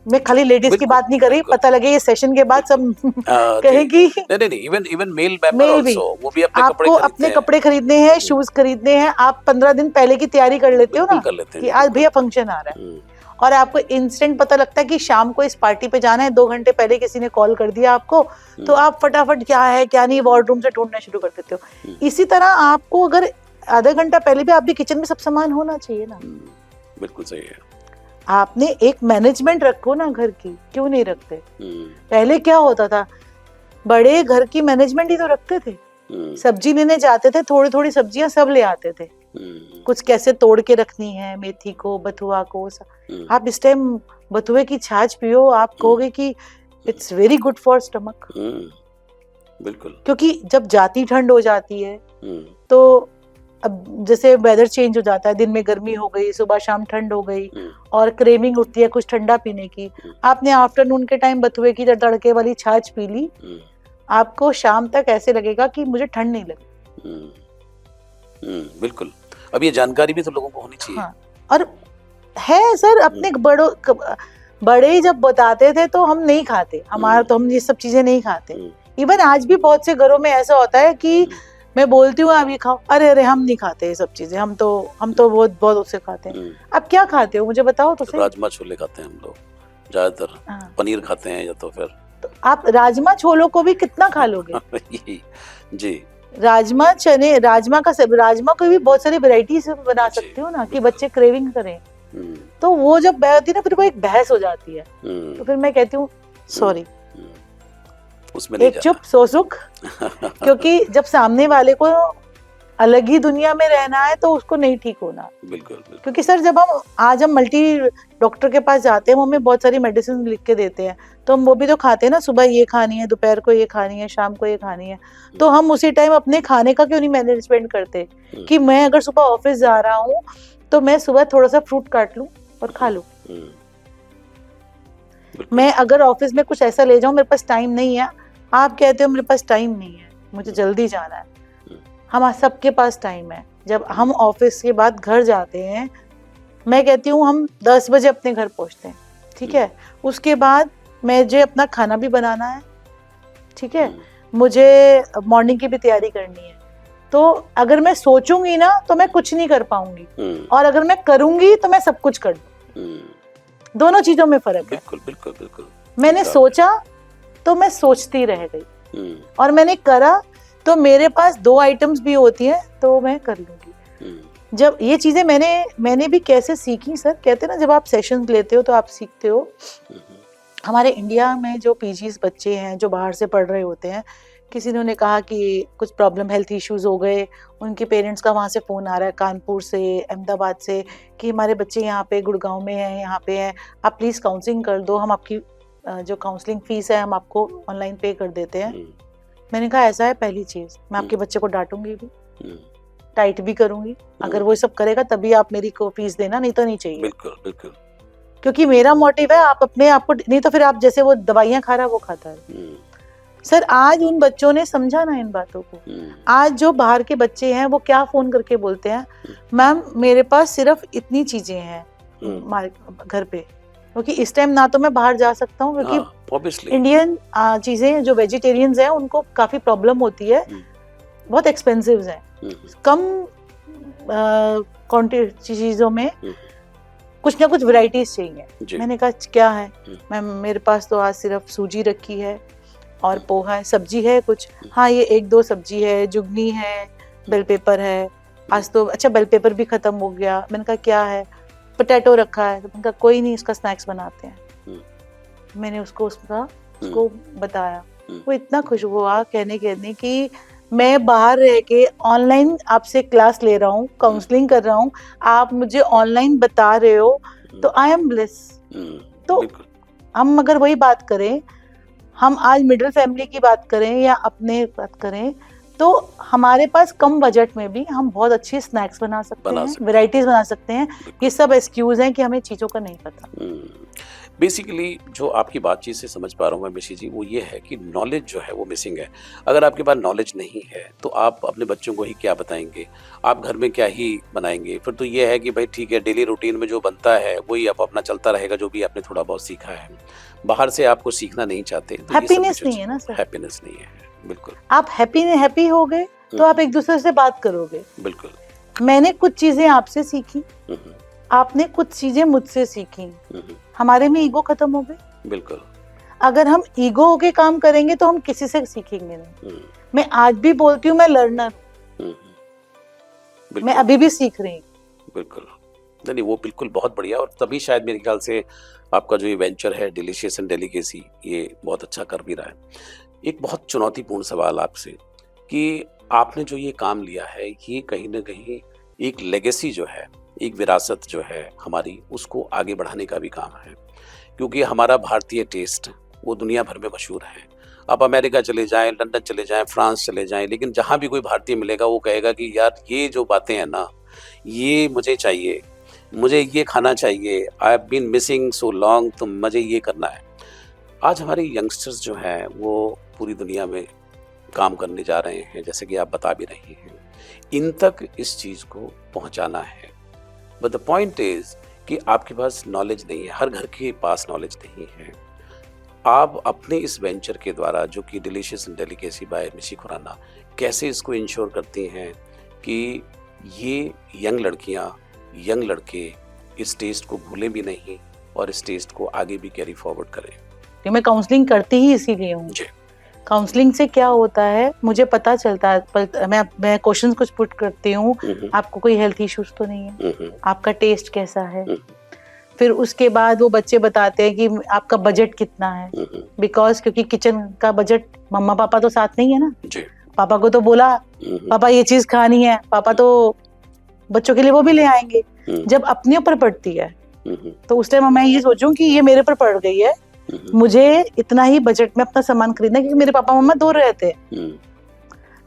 मैं खाली लेडीज की बात नहीं कर रही, पता लगे ये सेशन के बाद सब कहेगी नहीं, इवन मेल भी, वो भी आपको अपने कपड़े खरीदने हैं, शूज खरीदने हैं, आप 15 दिन पहले की तैयारी कर लेते हो ना कि आज भैया फंक्शन आ रहा है, और आपको इंस्टेंट पता लगता है कि शाम को इस पार्टी पे जाना है, 2 घंटे पहले किसी ने कॉल कर दिया आपको, तो आप फटाफट क्या है क्या नहीं वार्डरूम से ढूंढना शुरू कर देते हो। इसी तरह आपको अगर आधा घंटा पहले भी आपके किचन में सब सामान होना चाहिए ना। बिल्कुल सही है। आपने एक मैनेजमेंट रखो ना घर की, क्यों नहीं रखते? पहले क्या होता था, बड़े घर की मैनेजमेंट ही तो रखते थे। सब्जी लेने जाते थे, थोड़ी थोड़ी सब्जियां सब ले आते थे, कुछ कैसे तोड़ के रखनी है, मेथी को, बथुआ को। आप इस टाइम बथुए की छाछ पियो, आप कहोगे कि it's very good for stomach. बिल्कुल। क्योंकि जब जाती ठंड हो जाती है तो अब जैसे वेदर चेंज हो जाता है, दिन में गर्मी हो गई, सुबह शाम ठंड हो गई, और क्रेविंग उठती है कुछ ठंडा पीने की। आपने आफ्टरनून के टाइम बथुए की तड़के वाली छाछ पी ली, आपको शाम तक ऐसे लगेगा कि मुझे ठंड नहीं लगी। बिल्कुल। अब ये जानकारी भी तो लोगों को होनी चाहिए। हाँ। और है सर, अपने बड़े जब बताते थे तो हम नहीं खाते, हमारा तो हम ये सब चीजें नहीं खाते। इवन आज भी बहुत से घरों में ऐसा होता है कि मैं बोलती हूँ आप ये खाओ, अरे हम नहीं खाते ये सब चीजें, हम तो बहुत उससे खाते हैं। आप क्या खाते हो मुझे बताओ तो सही। राजमा छोले खाते हैं हम लोग ज्यादातर। हाँ। पनीर खाते हैं, या तो फिर तो आप राजमा छोलों को भी कितना खा लोगे? जी। राजमा चने, राजमा को भी बहुत सारी वैरायटीज बना सकते हो ना कि बच्चे क्रेविंग करें। तो वो जब होती है ना, फिर वो एक बहस हो जाती है। तो फिर मैं कहती हूँ सॉरी, उसमें नहीं एक चुप सो सुख। क्योंकि जब सामने वाले को अलग ही दुनिया में रहना है तो उसको नहीं ठीक होना। बिल्कुल बिल्कुल। क्योंकि सर जब हम मल्टी डॉक्टर के पास जाते हैं, वो हमें बहुत सारी मेडिसिन लिख के देते हैं, तो हम वो भी तो खाते हैं ना, सुबह ये खानी है, दोपहर को ये खानी है, शाम को ये खानी है। तो हम उसी टाइम अपने खाने का क्यों नहीं मैनेजमेंट करते कि मैं अगर सुबह ऑफिस जा रहा हूँ तो मैं सुबह थोड़ा सा फ्रूट काट लूं और खा लूं। मैं अगर ऑफिस में कुछ ऐसा ले जाऊं, मेरे पास टाइम नहीं है, आप कहते हो मेरे पास टाइम नहीं है, मुझे जल्दी जाना है, हम सबके पास टाइम है। जब हम ऑफिस के बाद घर जाते हैं, मैं कहती हूँ हम 10 बजे अपने घर पहुंचते हैं, ठीक है। उसके बाद मुझे अपना खाना भी बनाना है, ठीक है, मुझे मॉर्निंग की भी तैयारी करनी है। तो अगर मैं सोचूंगी ना तो मैं कुछ नहीं कर पाऊंगी, और अगर मैं करूंगी तो मैं सब कुछ कर दूं। दोनों चीजों में फर्क है। बिल्कुल बिल्कुल बिल्कुल। मैंने सोचा तो मैं सोचती रह गई, और मैंने करा तो मेरे पास 2 आइटम्स भी होती हैं तो मैं कर लूंगी। जब ये चीजें मैंने भी कैसे सीखी सर, कहते हैं ना जब आप सेशंस लेते हो तो आप सीखते हो। हमारे इंडिया में जो पीजीज बच्चे हैं जो बाहर से पढ़ रहे होते हैं, किसी ने उन्हें कहा कि कुछ प्रॉब्लम, हेल्थ इश्यूज हो गए, उनके पेरेंट्स का वहाँ से फ़ोन आ रहा है, कानपुर से, अहमदाबाद से, कि हमारे बच्चे यहाँ पे गुड़गांव में हैं, यहाँ पे हैं, आप प्लीज़ काउंसलिंग कर दो, हम आपकी जो काउंसलिंग फ़ीस है हम आपको ऑनलाइन पे कर देते हैं। मैंने कहा ऐसा है, पहली चीज़ मैं आपके बच्चे को डांटूंगी भी, टाइट भी करूंगी, अगर वो सब करेगा तभी आप मेरी को फीस देना, नहीं तो नहीं चाहिए। बिल्कुल बिल्कुल। क्योंकि मेरा मोटिव है आप अपने आप को, नहीं तो फिर आप जैसे वो दवाइयाँ खा रहा है वो खाता है। सर आज उन बच्चों ने समझा ना इन बातों को। आज जो बाहर के बच्चे हैं वो क्या फोन करके बोलते हैं, मैम मेरे पास सिर्फ इतनी चीजें हैं घर पे, क्योंकि इस टाइम ना तो मैं बाहर जा सकता हूँ, क्योंकि इंडियन चीजें जो वेजिटेरियंस हैं उनको काफी प्रॉब्लम होती है, बहुत एक्सपेंसिव है, कम क्वांटिटी चीजों में कुछ ना कुछ वैरायटीज चाहिए। मैंने कहा क्या है मैम, मेरे पास तो आज सिर्फ सूजी रखी है और पोहा है, सब्जी है कुछ, हाँ ये 1-2 सब्जी है, जुगनी है, बेल पेपर है, आज तो अच्छा बेल पेपर भी खत्म हो गया। मैंने कहा क्या है, पोटैटो रखा है, तो मैंने कहा कोई नहीं इसका स्नैक्स बनाते हैं। मैंने उसको बताया, वो इतना खुश हुआ, कहने कि मैं बाहर रह के ऑनलाइन आपसे क्लास ले रहा हूँ, काउंसलिंग कर रहा हूँ, आप मुझे ऑनलाइन बता रहे हो, तो आई एम ब्लेस। तो हम अगर वही बात करें, हम आज मिडिल फैमिली की बात करें या अपने बात करें, तो हमारे पास कम बजट में भी हम बहुत अच्छी स्नैक्स बना सकते हैं, वैरायटीज बना सकते हैं। ये सब एक्सक्यूज हैं कि हमें चीज़ों का नहीं पता। बेसिकली जो आपकी बातचीत से समझ पा रहा हूँ मैं मिशी जी, वो ये है कि नॉलेज जो है वो मिसिंग है। अगर आपके पास नॉलेज नहीं है तो आप अपने बच्चों को ही क्या बताएंगे, आप घर में क्या ही बनाएंगे। फिर तो ये है कि भाई ठीक है, डेली रूटीन में जो बनता है वही आप अपना चलता रहेगा, जो भी आपने थोड़ा बहुत सीखा है। बाहर से आपको सीखना नहीं चाहते, तो हैप्पीनेस नहीं है ना सर, हैप्पीनेस नहीं है। बिल्कुल, आप हैप्पी हो गए तो आप एक दूसरे से बात करोगे। बिल्कुल, मैंने कुछ चीजें आपसे सीखी, आपने कुछ चीजें मुझसे सीखी, हमारे में ईगो खत्म हो गई। बिल्कुल, अगर हम ईगो होके काम करेंगे तो हम किसी से सीखेंगे नहीं। मैं आज भी बोलती हूँ मैं लर्नर, मैं अभी भी सीख रही हूँ। बिल्कुल, नहीं वो बिल्कुल बहुत बढ़िया, और तभी शायद मेरे ख्याल से आपका जो ये वेंचर है डिलीशियस एंड डेलिकेसी, ये बहुत अच्छा कर भी रहा है। एक बहुत चुनौतीपूर्ण सवाल आपसे, कि आपने जो ये काम लिया है, ये कहीं ना कहीं एक लेगेसी जो है, एक विरासत जो है हमारी, उसको आगे बढ़ाने का भी काम है। क्योंकि हमारा भारतीय टेस्ट वो दुनिया भर में मशहूर है। आप अमेरिका चले जाएं, लंदन चले जाएं, फ्रांस चले जाएं, लेकिन जहाँ भी कोई भारतीय मिलेगा वो कहेगा कि यार ये जो बातें हैं ना, ये मुझे चाहिए, मुझे ये खाना चाहिए, I have been missing so long, तो मुझे ये करना है। आज हमारे यंगस्टर्स जो हैं वो पूरी दुनिया में काम करने जा रहे हैं, जैसे कि आप बता भी रही हैं, इन तक इस चीज़ को पहुंचाना है। बट द पॉइंट इज कि आपके पास नॉलेज नहीं है, हर घर के पास नॉलेज नहीं है। आप अपने इस वेंचर के द्वारा, जो कि डिलीशियस एंड डेलिकेसी बाय मिशी खुराना, कैसे इसको इंश्योर करती हैं कि ये यंग लड़कियां, यंग लड़के इस टेस्ट को भूलें भी नहीं और इस टेस्ट को आगे भी कैरी फॉरवर्ड करें। मैं काउंसलिंग करती ही इसीलिए हूँ। काउंसलिंग से क्या होता है, मुझे पता चलता है, मैं क्वेश्चंस कुछ पुट करती हूँ, आपको कोई हेल्थ इश्यूज तो नहीं है, आपका टेस्ट कैसा है, फिर उसके बाद वो बच्चे बताते हैं कि आपका बजट कितना है, बिकॉज क्योंकि किचन का बजट मम्मा पापा तो साथ नहीं है ना जी। पापा को तो बोला पापा ये चीज खानी है, पापा तो बच्चों के लिए वो भी ले आएंगे। जब अपने ऊपर पड़ती है तो उस टाइम मैं ये सोचूं कि ये मेरे ऊपर पड़ गई है, मुझे इतना ही बजट में अपना सामान खरीदना है, क्योंकि मेरे पापा मम्मा दूर रहते हैं,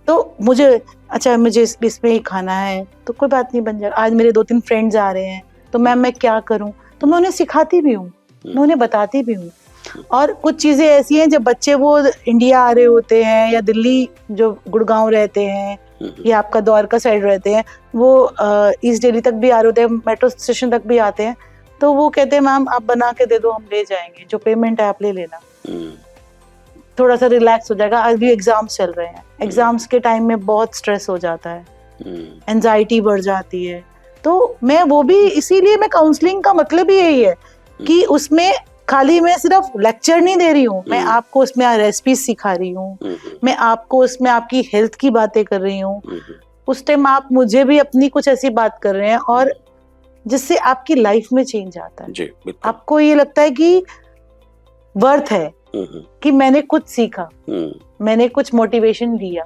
तो मुझे अच्छा मुझे इसमें ही खाना है तो कोई बात नहीं बन जाएगा। आज मेरे 2-3 फ्रेंड्स आ रहे हैं तो मैम मैं क्या करूं, तो मैं उन्हें सिखाती भी हूँ, मैं उन्हें बताती भी हूँ। और कुछ चीजें ऐसी हैं जब बच्चे वो इंडिया आ रहे होते हैं या दिल्ली जो गुड़गांव रहते हैं या आपका द्वारका साइड रहते हैं, वो ईस्ट दिल्ली तक भी आ रहे होते हैं, मेट्रो स्टेशन तक भी आते हैं, तो वो कहते हैं मैम आप बना के दे दो हम ले जाएंगे, जो पेमेंट है आप ले लेना, थोड़ा सा रिलैक्स हो जाएगा। आज भी एग्जाम्स चल रहे हैं, एग्जाम्स के टाइम में बहुत स्ट्रेस हो जाता है, एंजाइटी बढ़ जाती है, तो मैं वो भी इसीलिए मैं काउंसलिंग का मतलब ही यही है कि उसमें खाली मैं सिर्फ लेक्चर नहीं दे रही हूँ, मैं आपको उसमें रेसिपीज सिखा रही हूँ, मैं आपको उसमें आपकी हेल्थ की बातें कर रही हूँ, उस टाइम आप मुझे भी अपनी कुछ ऐसी बात कर रहे हैं और जिससे आपकी लाइफ में चेंज आता है जी, आपको ये लगता है कि वर्थ है कि मैंने कुछ सीखा, मैंने कुछ मोटिवेशन लिया,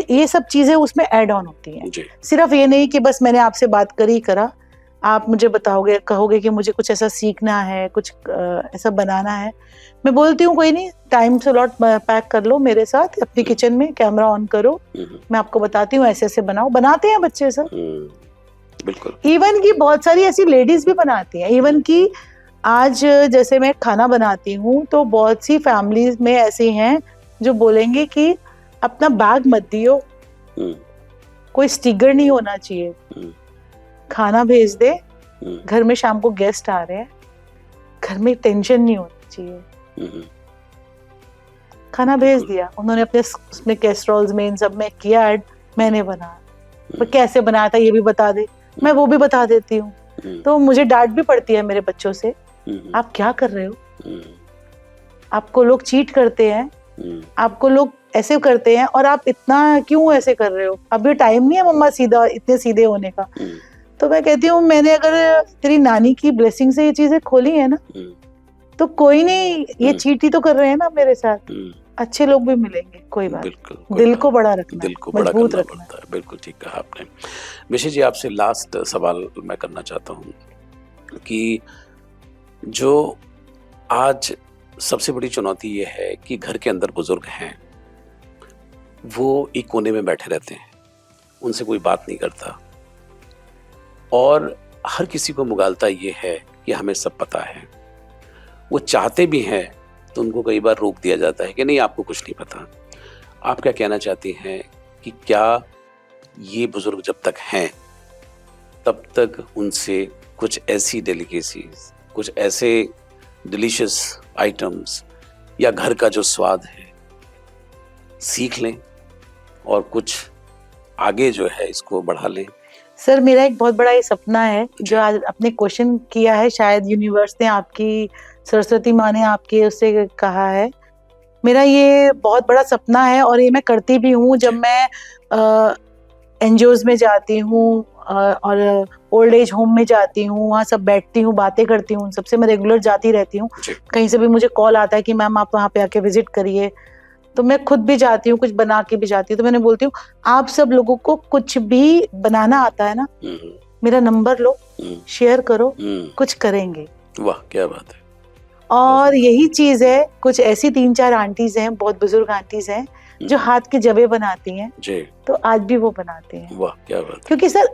ये सब चीजें उसमें ऐड ऑन होती हैं। सिर्फ ये नहीं कि बस मैंने आपसे बात करी करा, आप मुझे बताओगे कहोगे कि मुझे कुछ ऐसा सीखना है, कुछ ऐसा बनाना है, मैं बोलती हूँ कोई नहीं टाइम स्लॉट पैक कर लो मेरे साथ अपनी किचन में, कैमरा ऑन करो, मैं आपको बताती हूँ ऐसे ऐसे बनाओ, बनाते हैं बच्चे सब। बिल्कुल। इवन की बहुत सारी ऐसी लेडीज भी बनाती हैं, इवन की आज जैसे मैं खाना बनाती हूँ तो बहुत सी फैमिलीज में ऐसी हैं जो बोलेंगे कि अपना बैग मत दियो, कोई स्टिकर नहीं होना चाहिए, खाना भेज दे, घर में शाम को गेस्ट आ रहे हैं, घर में टेंशन नहीं होनी चाहिए, खाना भेज दिया उन्होंने अपने उसमें कैसरोल्स में इन सब में किया ऐड, मैंने बनाया, पर कैसे बनाया था ये भी बता दे, मैं वो भी बता देती हूँ। तो मुझे डांट भी पड़ती है मेरे बच्चों से, आप क्या कर रहे हो, आपको लोग चीट करते हैं, आपको लोग ऐसे करते हैं और आप इतना क्यों ऐसे कर रहे हो, अभी टाइम नहीं है मम्मा सीधा इतने सीधे होने का। तो मैं कहती हूँ मैंने अगर तेरी नानी की ब्लेसिंग से ये चीजें खोली है ना तो कोई नहीं, ये चीट ही तो कर रहे हैं ना मेरे साथ, अच्छे लोग भी मिलेंगे, कोई बात, दिल को बड़ा रखना, दिल को मजबूत रखना है। बिल्कुल ठीक कहा आपने। मिशी जी आपसे लास्ट सवाल मैं करना चाहता हूँ कि जो आज सबसे बड़ी चुनौती ये है कि घर के अंदर बुजुर्ग हैं, वो एक कोने में बैठे रहते हैं, उनसे कोई बात नहीं करता और हर किसी को मुगालता ये है कि हमें सब पता है, वो चाहते भी हैं तो उनको कई बार रोक दिया जाता है कि नहीं आपको कुछ नहीं पता। आप क्या कहना चाहती हैं कि क्या ये बुजुर्ग जब तक हैं तब तक उनसे कुछ ऐसी डेलिकेसीज, कुछ ऐसे डिलीशियस आइटम्स या घर का जो स्वाद है सीख लें और कुछ आगे जो है इसको बढ़ा लें? सर मेरा एक बहुत बड़ा ये सपना है जो आज आपने क्वेश्चन किया है, शायद यूनिवर्स ने आपकी, सरस्वती माँ ने आपके उससे कहा है, मेरा ये बहुत बड़ा सपना है और ये मैं करती भी हूँ। जब मैं एनजीओज में जाती हूँ और ओल्ड एज होम में जाती हूँ, वहाँ सब बैठती हूँ, बातें करती हूँ, सबसे मैं रेगुलर जाती रहती हूँ, कहीं से भी मुझे कॉल आता है कि मैम आप वहाँ पे आके विजिट करिए, तो मैं खुद भी जाती हूँ, कुछ बना के भी जाती हूँ। तो मैंने बोलती हूँ आप सब लोगों को कुछ भी बनाना आता है ना, मेरा नंबर लो, शेयर करो, कुछ करेंगे। वाह क्या बात है। और यही चीज है, कुछ ऐसी 3-4 आंटीज हैं, बहुत बुजुर्ग आंटीज हैं जो हाथ के जवे बनाती हैं, तो आज भी वो बनाते हैं। वाह क्या बात है। क्योंकि सर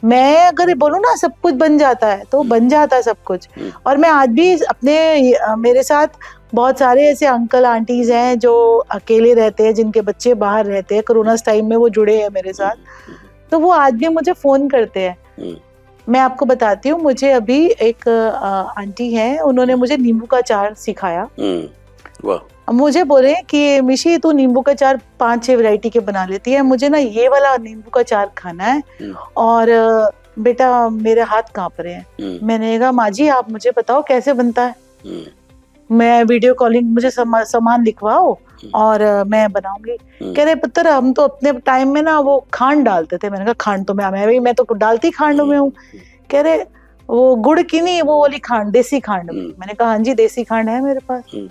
मैं अगर बोलूँ ना सब कुछ बन जाता है तो बन जाता है सब कुछ। और मैं आज भी अपने, मेरे साथ बहुत सारे ऐसे अंकल आंटीज हैं जो अकेले रहते हैं, जिनके बच्चे बाहर रहते हैं, कोरोना टाइम में वो जुड़े हैं मेरे साथ, तो वो आज भी मुझे फोन करते हैं। मैं आपको बताती हूँ, मुझे अभी एक आंटी है, उन्होंने मुझे नींबू का अचार सिखाया। मुझे बोले कि मिशी तू नींबू का अचार 5-6 वैरायटी के बना लेती है, मुझे ना ये वाला नींबू का अचार खाना है और बेटा मेरे हाथ कांप रहे हैं। मैंने कहा माँ जी आप मुझे बताओ कैसे बनता है, मैं वीडियो कॉलिंग, मुझे सामान लिखवाओ और मैं बनाऊंगी। कह रहे पुत्र हम तो अपने टाइम में ना वो खांड डालते थे। मैंने कहा खांड तो मैं तो डालती खांड में हूँ। कह रहे वो गुड़ की नहीं, वो वाली खांड, देसी खांड। मैंने कहा हाँ जी देसी खांड है मेरे पास। कह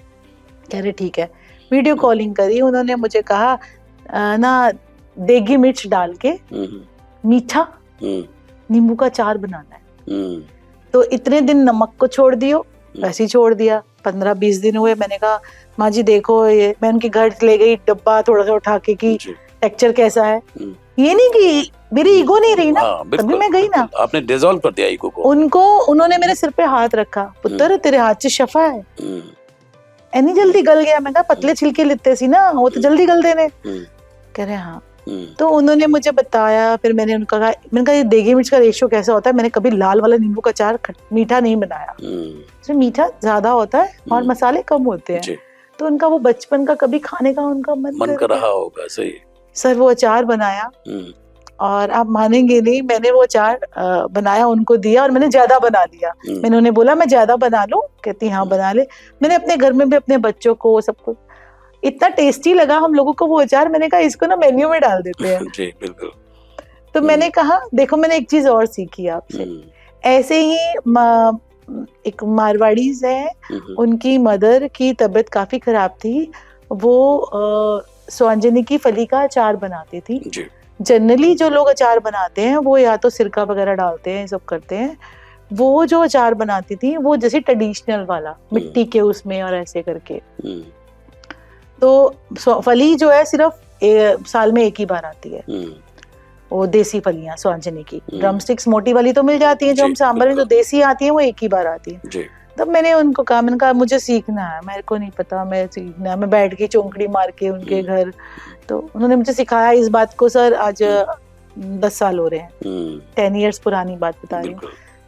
रहे ठीक है। वीडियो कॉलिंग करी, उन्होंने मुझे कहा ना देगी मिर्च डाल के मीठा नींबू का अचार बनाना है। तो इतने दिन नमक को छोड़ दियो, वैसे ही छोड़ दिया। 15-20 दिन हुए, मैंने कहा माँ जी देखो, ये मैं उनके घर ले गई, डब्बा थोड़ा सा उठा के कि टेक्सचर कैसा है। ये नहीं कि मेरी ईगो नहीं रही ना, तभी मैं गई ना, आपने डिसॉल्व कर दिया ईगो को। उन्होंने मेरे सिर पे हाथ रखा, पुत्र तेरे हाथ से शफा है, एनी जल्दी गल गया। मैं कहा पतले छिलके लिते सी ना, वो तो जल्दी गल देने। कह रहे हाँ। तो उन्होंने मुझे बताया, फिर मैंने उनका कहा, मैंने कहा ये देगी मिर्च का रेशियो कैसा होता है, मैंने कभी लाल वाला नींबू का अचार मीठा नहीं बनाया, इसमें मीठा ज्यादा होता है और मसाले कम होते हैं। तो उनका वो बचपन का कभी खाने का उनका मन कर रहा होगा। सही सर, वो अचार बनाया और आप मानेंगे नहीं, मैंने वो अचार बनाया, उनको दिया और मैंने ज्यादा बना लिया। मैंने उन्हें बोला मैं ज्यादा बना लूं, कहती हाँ बना ले। मैंने अपने घर में भी अपने बच्चों को सबको, इतना टेस्टी लगा हम लोगों को वो अचार, मैंने कहा इसको ना मेन्यू में डाल देते हैं। जी बिल्कुल। तो मैंने कहा देखो मैंने एक चीज और सीखी आपसे, ऐसे ही एक मारवाड़ी है, उनकी मदर की तबीयत काफी खराब थी, वो स्वांजनी की फली का अचार बनाती थी। जनरली जो लोग अचार बनाते हैं वो या तो सिरका वगैरह डालते हैं, सब करते हैं। वो जो अचार बनाती थी वो जैसे ट्रेडिशनल वाला, मिट्टी के उसमें और ऐसे करके। तो फली जो है सिर्फ साल में एक ही बार आती है, वो देसी फलियां स्वांजनी की। ड्रम स्टिक्स मोटी वाली तो मिल जाती है जो हम सांबर में, जो देसी आती है वो एक ही बार आती है। तब मैंने उनको कहा, मैंने कहा मुझे सीखना है, मेरे को नहीं पता, मैं सीखना है। मैं बैठ के चौंकड़ी मार के उनके घर, तो उन्होंने मुझे सिखाया इस बात को। सर आज 10 साल हो रहे हैं, 10 years पुरानी बात बता रही हूँ।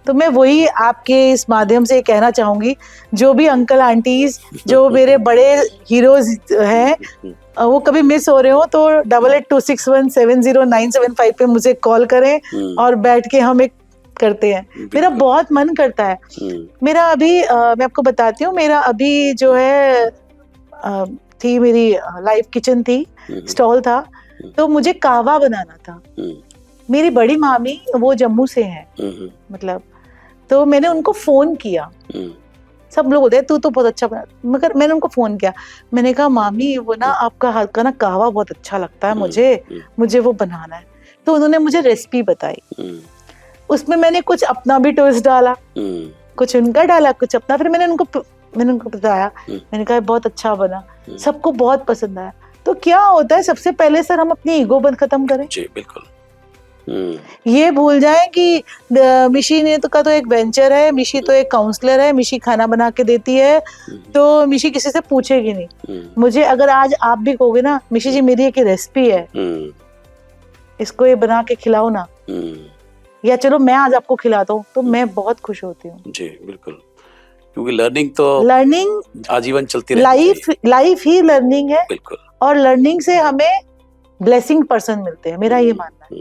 तो मैं वही आपके इस माध्यम से कहना चाहूंगी, जो भी अंकल आंटीज, जो मेरे बड़े हीरोज हैं, वो कभी मिस हो रहे हो तो 8826170975 पे मुझे कॉल करें और बैठ के हम एक करते हैं। मेरा बहुत मन करता है। मेरा अभी मैं आपको बताती हूँ, मेरा अभी जो है थी मेरी लाइव किचन थी, स्टॉल था, तो मुझे कहवा बनाना था। मेरी बड़ी मामी वो जम्मू से है, मतलब, तो मैंने उनको फोन किया। सब लोग होते हैं तू तो बहुत अच्छा बना, मगर मैंने उनको फोन किया, मैंने कहा मामी वो ना आपका हाथ का ना कहवा बहुत अच्छा लगता है मुझे वो बनाना है। तो उन्होंने मुझे रेसिपी बताई, उसमें मैंने कुछ अपना भी ट्विस्ट डाला, कुछ उनका डाला, कुछ अपना। फिर मैंने उनको बताया, मैंने कहा बहुत अच्छा बना, सबको बहुत पसंद आया। तो क्या होता है, सबसे पहले सर हम अपनी ईगो बंद खत्म करें। जी बिल्कुल। ये भूल जाए कि मिशी ने तो का तो एक वेंचर है, मिशी तो एक काउंसलर है, मिशी खाना बना के देती है, तो मिशी किसी से पूछेगी नहीं। मुझे अगर आज आप भी कहोगे ना मिशी जी मेरी एक रेसिपी है, इसको ये बना के खिलाओ ना, या चलो मैं आज आपको खिलाता हूँ, तो मैं बहुत खुश होती हूँ। जी बिल्कुल, क्योंकि लर्निंग आजीवन चलती रहती है। लाइफ ही लर्निंग है। बिल्कुल। और लर्निंग से हमें ब्लेसिंग पर्सन मिलते हैं, मेरा ये मानना है।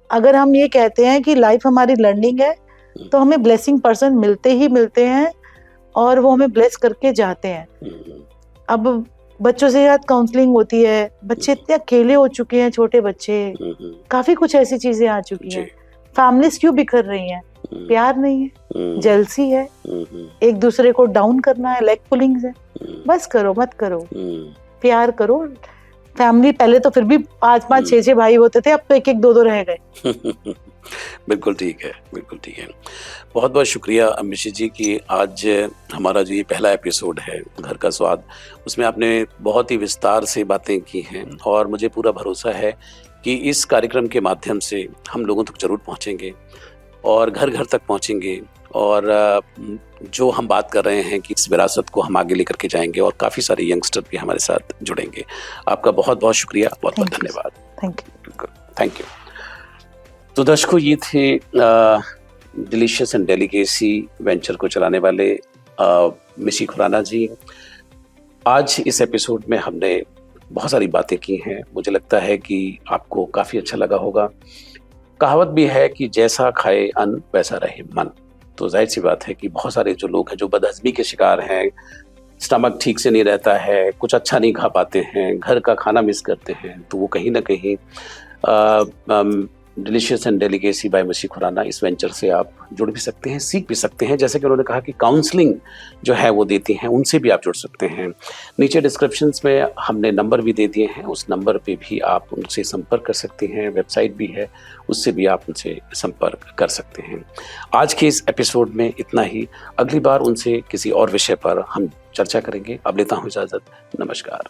अगर हम ये कहते हैं कि लाइफ हमारी लर्निंग है, तो हमें ब्लेसिंग पर्सन मिलते ही मिलते हैं और वो हमें ब्लेस करके जाते हैं। अब बच्चों से याद काउंसलिंग होती है, बच्चे इतने अकेले हो चुके हैं, छोटे बच्चे, काफी कुछ ऐसी चीजें आ चुकी हैं। फैमिलीज क्यों बिखर रही हैं? प्यार नहीं है, जेलसी है, एक दूसरे को डाउन करना है, लेग पुलिंग है। बस करो मत करो, प्यार करो। फैमिली पहले तो फिर भी 5-5 6-6 भाई होते थे, अब तो 1-1 2-2 रह गए। बिल्कुल ठीक है, बिल्कुल ठीक है। बहुत बहुत शुक्रिया मिशी जी कि आज हमारा जो ये पहला एपिसोड है घर का स्वाद, उसमें आपने बहुत ही विस्तार से बातें की हैं और मुझे पूरा भरोसा है कि इस कार्यक्रम के माध्यम से हम लोगों तक जरूर पहुंचेंगे और घर घर तक पहुंचेंगे, और जो हम बात कर रहे हैं कि इस विरासत को हम आगे लेकर के जाएंगे और काफ़ी सारे यंगस्टर भी हमारे साथ जुड़ेंगे। आपका बहुत बहुत शुक्रिया, बहुत बहुत धन्यवाद। Thank you. तो दर्शकों, ये थे डिलीशियस एंड डेलिकेसी वेंचर को चलाने वाले मिशी खुराना जी। आज इस एपिसोड में हमने बहुत सारी बातें की हैं, मुझे लगता है कि आपको काफ़ी अच्छा लगा होगा। कहावत भी है कि जैसा खाए अन्न वैसा रहे मन। तो जाहिर सी बात है कि बहुत सारे जो लोग हैं जो बदहजमी के शिकार हैं, स्टमक ठीक से नहीं रहता है, कुछ अच्छा नहीं खा पाते हैं, घर का खाना मिस करते हैं, तो वो कहीं ना कहीं डिलीशियस एंड डेलीकेसी बाय मशी खुराना, इस वेंचर से आप जुड़ भी सकते हैं, सीख भी सकते हैं। जैसे कि उन्होंने कहा कि काउंसलिंग जो है वो देती हैं, उनसे भी आप जुड़ सकते हैं। नीचे डिस्क्रिप्शंस में हमने नंबर भी दे दिए हैं, उस नंबर पे भी आप उनसे संपर्क कर सकते हैं। वेबसाइट भी है, उससे भी आप उनसे संपर्क कर सकते हैं। आज के इस एपिसोड में इतना ही। अगली बार उनसे किसी और विषय पर हम चर्चा करेंगे। अब लेता हूँ इजाज़त। नमस्कार।